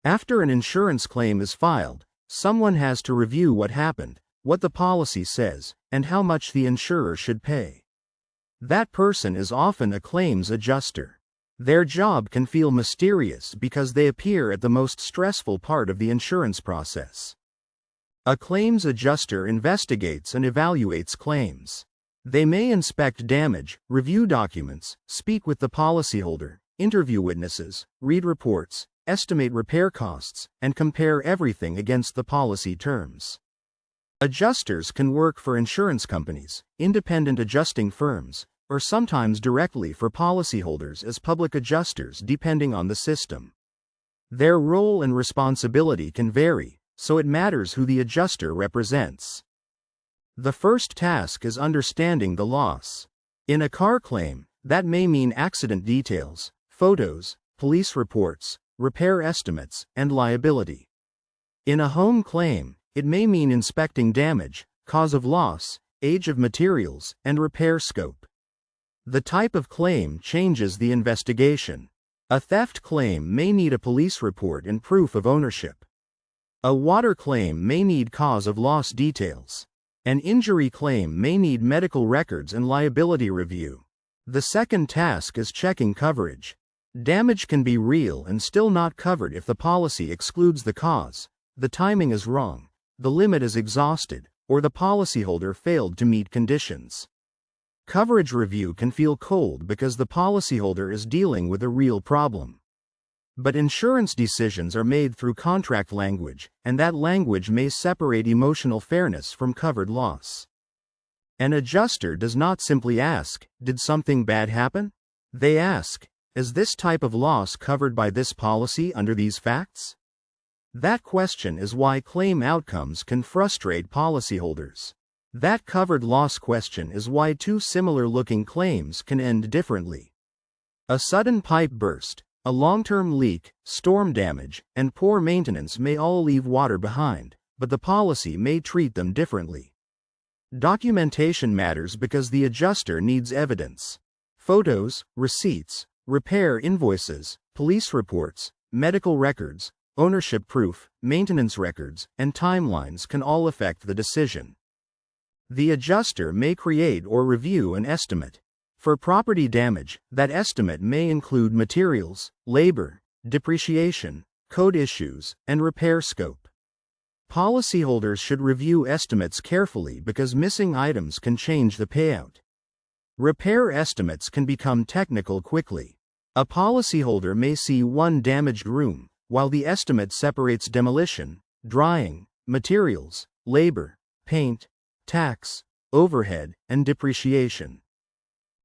After an insurance claim is filed, someone has to review what happened, what the policy says, and how much the insurer should pay. That person is often a claims adjuster. Their job can feel mysterious because they appear at the most stressful part of the insurance process. A claims adjuster investigates and evaluates claims. They may inspect damage, review documents, speak with the policyholder, interview witnesses, read reports, estimate repair costs, and compare everything against the policy terms. Adjusters can work for insurance companies, independent adjusting firms, or sometimes directly for policyholders as public adjusters depending on the system. Their role and responsibility can vary, so it matters who the adjuster represents. The first task is understanding the loss. In a car claim, that may mean accident details, photos, police reports, repair estimates, and liability. In a home claim, it may mean inspecting damage, cause of loss, age of materials, and repair scope. The type of claim changes the investigation. A theft claim may need a police report and proof of ownership. A water claim may need cause of loss details. An injury claim may need medical records and liability review. The second task is checking coverage. Damage can be real and still not covered if the policy excludes the cause, the timing is wrong, the limit is exhausted, or the policyholder failed to meet conditions. Coverage review can feel cold because the policyholder is dealing with a real problem. But insurance decisions are made through contract language, and that language may separate emotional fairness from covered loss. An adjuster does not simply ask, "Did something bad happen?" They ask, "Is this type of loss covered by this policy under these facts?" That question is why claim outcomes can frustrate policyholders. That covered loss question is why two similar-looking claims can end differently. A sudden pipe burst, a long-term leak, storm damage, and poor maintenance may all leave water behind, but the policy may treat them differently. Documentation matters because the adjuster needs evidence. Photos, receipts, repair invoices, police reports, medical records, ownership proof, maintenance records, and timelines can all affect the decision. The adjuster may create or review an estimate. For property damage, that estimate may include materials, labor, depreciation, code issues, and repair scope. Policyholders should review estimates carefully because missing items can change the payout. Repair estimates can become technical quickly. A policyholder may see one damaged room, while the estimate separates demolition, drying, materials, labor, paint, tax, overhead, and depreciation.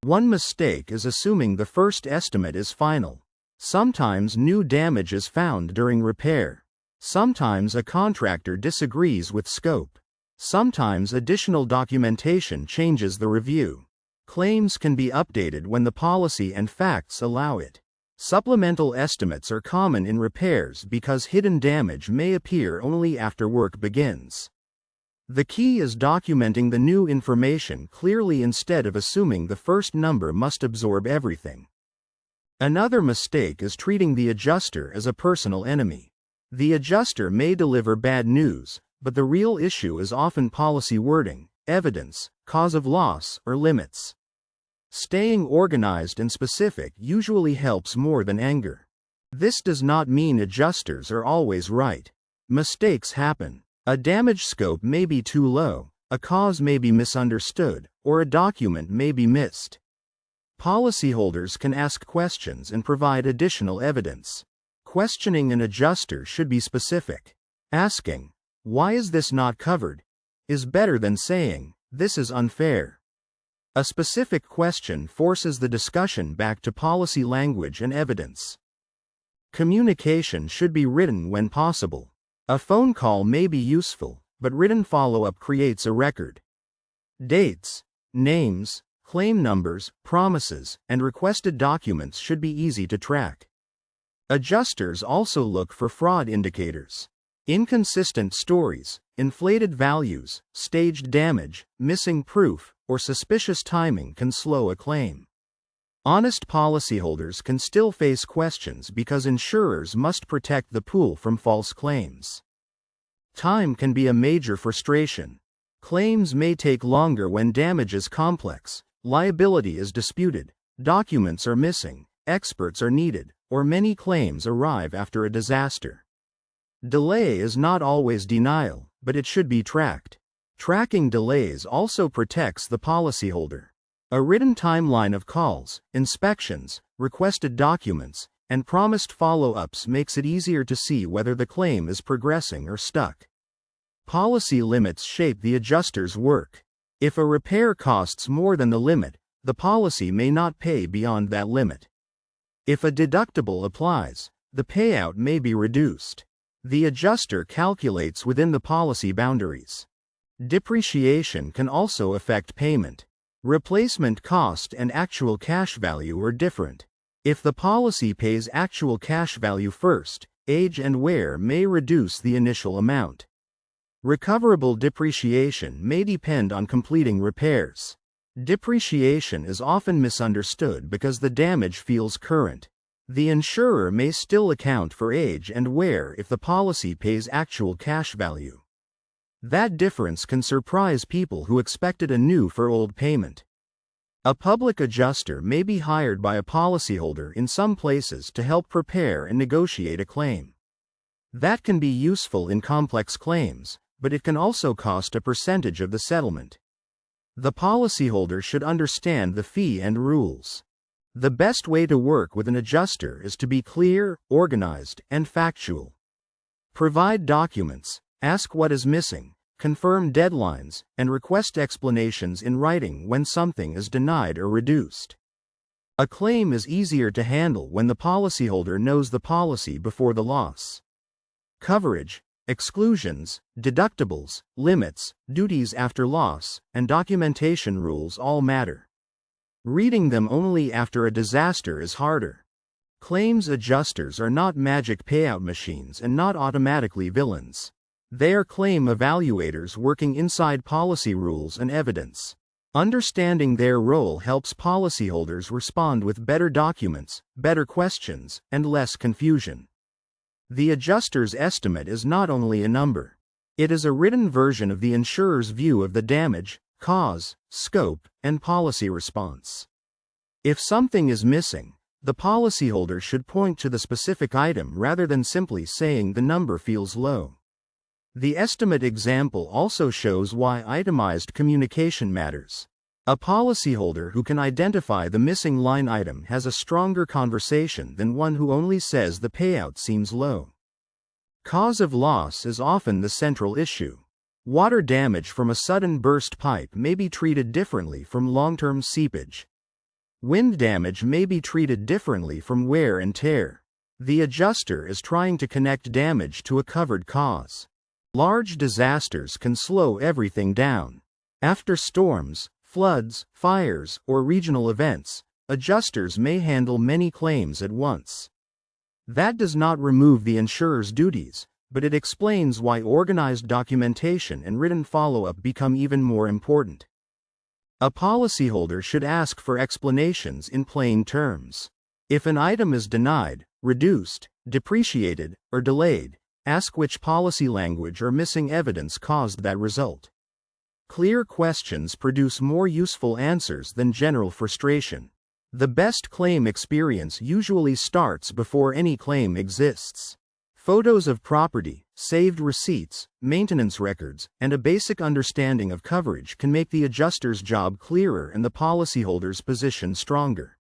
One mistake is assuming the first estimate is final. Sometimes new damage is found during repair. Sometimes a contractor disagrees with scope. Sometimes additional documentation changes the review. Claims can be updated when the policy and facts allow it. Supplemental estimates are common in repairs because hidden damage may appear only after work begins. The key is documenting the new information clearly instead of assuming the first number must absorb everything. Another mistake is treating the adjuster as a personal enemy. The adjuster may deliver bad news, but the real issue is often policy wording, evidence, cause of loss, or limits. Staying organized and specific usually helps more than anger. This does not mean adjusters are always right. Mistakes happen. A damage scope may be too low, a cause may be misunderstood, or a document may be missed. Policyholders can ask questions and provide additional evidence. Questioning an adjuster should be specific. Asking, "Why is this not covered?" is better than saying, "This is unfair." A specific question forces the discussion back to policy language and evidence. Communication should be written when possible. A phone call may be useful, but written follow-up creates a record. Dates, names, claim numbers, promises, and requested documents should be easy to track. Adjusters also look for fraud indicators. Inconsistent stories, inflated values, staged damage, missing proof, or suspicious timing can slow a claim. Honest policyholders can still face questions because insurers must protect the pool from false claims. Time can be a major frustration. Claims may take longer when damage is complex, liability is disputed, documents are missing, experts are needed, or many claims arrive after a disaster. Delay is not always denial, but it should be tracked. Tracking delays also protects the policyholder. A written timeline of calls, inspections, requested documents, and promised follow-ups makes it easier to see whether the claim is progressing or stuck. Policy limits shape the adjuster's work. If a repair costs more than the limit, the policy may not pay beyond that limit. If a deductible applies, the payout may be reduced. The adjuster calculates within the policy boundaries. Depreciation can also affect payment. Replacement cost and actual cash value are different. If the policy pays actual cash value first, age and wear may reduce the initial amount. Recoverable depreciation may depend on completing repairs. Depreciation is often misunderstood because the damage feels current. The insurer may still account for age and wear if the policy pays actual cash value. That difference can surprise people who expected a new for old payment. A public adjuster may be hired by a policyholder in some places to help prepare and negotiate a claim. That can be useful in complex claims, but it can also cost a percentage of the settlement. The policyholder should understand the fee and rules. The best way to work with an adjuster is to be clear, organized, and factual. Provide documents, ask what is missing, confirm deadlines, and request explanations in writing when something is denied or reduced. A claim is easier to handle when the policyholder knows the policy before the loss. Coverage, exclusions, deductibles, limits, duties after loss, and documentation rules all matter. Reading them only after a disaster is harder. Claims adjusters are not magic payout machines and not automatically villains. They are claim evaluators working inside policy rules and evidence. Understanding their role helps policyholders respond with better documents, better questions, and less confusion. The adjuster's estimate is not only a number. It is a written version of the insurer's view of the damage, cause, scope, and policy response. If something is missing, the policyholder should point to the specific item rather than simply saying the number feels low. The estimate example also shows why itemized communication matters. A policyholder who can identify the missing line item has a stronger conversation than one who only says the payout seems low. Cause of loss is often the central issue. Water damage from a sudden burst pipe may be treated differently from long-term seepage. Wind damage may be treated differently from wear and tear. The adjuster is trying to connect damage to a covered cause. Large disasters can slow everything down. After storms, floods, fires, or regional events, adjusters may handle many claims at once. That does not remove the insurer's duties, but it explains why organized documentation and written follow-up become even more important. A policyholder should ask for explanations in plain terms. If an item is denied, reduced, depreciated, or delayed, ask which policy language or missing evidence caused that result. Clear questions produce more useful answers than general frustration. The best claim experience usually starts before any claim exists. Photos of property, saved receipts, maintenance records, and a basic understanding of coverage can make the adjuster's job clearer and the policyholder's position stronger.